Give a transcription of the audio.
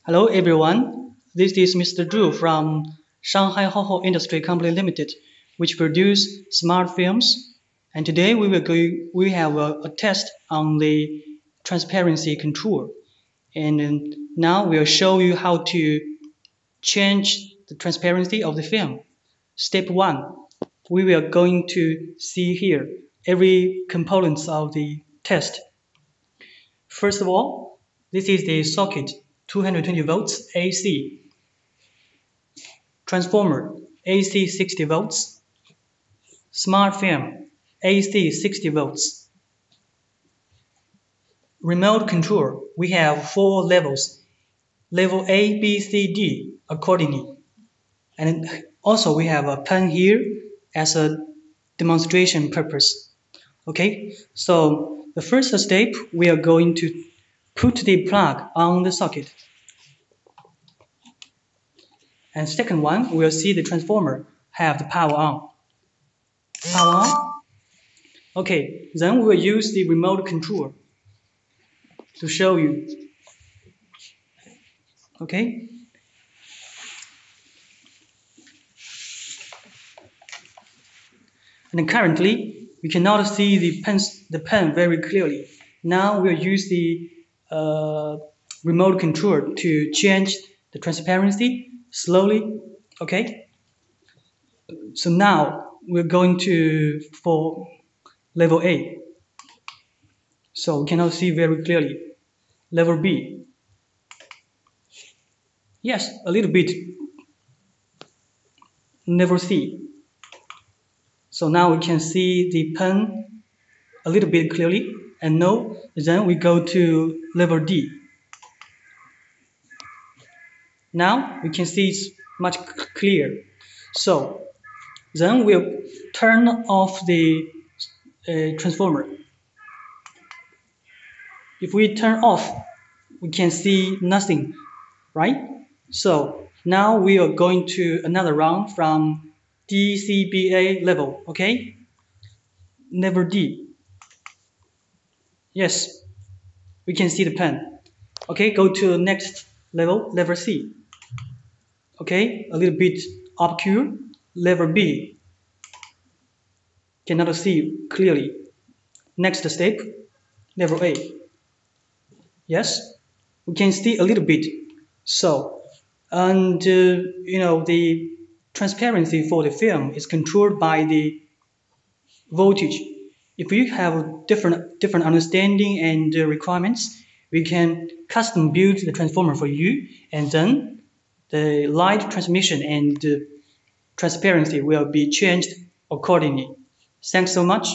Hello everyone, this is Mr. Zhu from Shanghai Hoho Industry Company Limited, which produce smart films. And today we have a test on the transparency control. And now we'll show you how to change the transparency of the film. Step 1, we will going to see here every components of the test. First of all, this is the socket 220 volts AC, transformer AC 60 volts, smart film AC 60 volts. Remote control, we have 4 levels, level A, B, C, D accordingly. And also we have a pen here as a demonstration purpose. Okay, so the first step, we are going to put the plug on the socket. And second one, we'll see the transformer have the power on. Power on. Okay, then we'll use the remote control to show you. Okay. And currently, we cannot see the pen very clearly. Now we'll use the remote control to change the transparency slowly. Okay. So now we're going for level A. So we cannot see very clearly. Level B. Yes, a little bit. Level C. So now we can see the pen a little bit clearly. And no, then we go to level D. Now we can see it's much clearer. So then we'll turn off the transformer. If we turn off, we can see nothing, right? So now we are going to another round from DCBA level, okay? Level D. Yes, we can see the pen. Okay, go to the next level, level C. Okay, a little bit obscure. Level B. Cannot see clearly. Next step, level A. Yes, we can see a little bit. So, and the transparency for the film is controlled by the voltage. If you have different understanding and requirements, we can custom build the transformer for you, and then the light transmission and transparency will be changed accordingly. Thanks so much.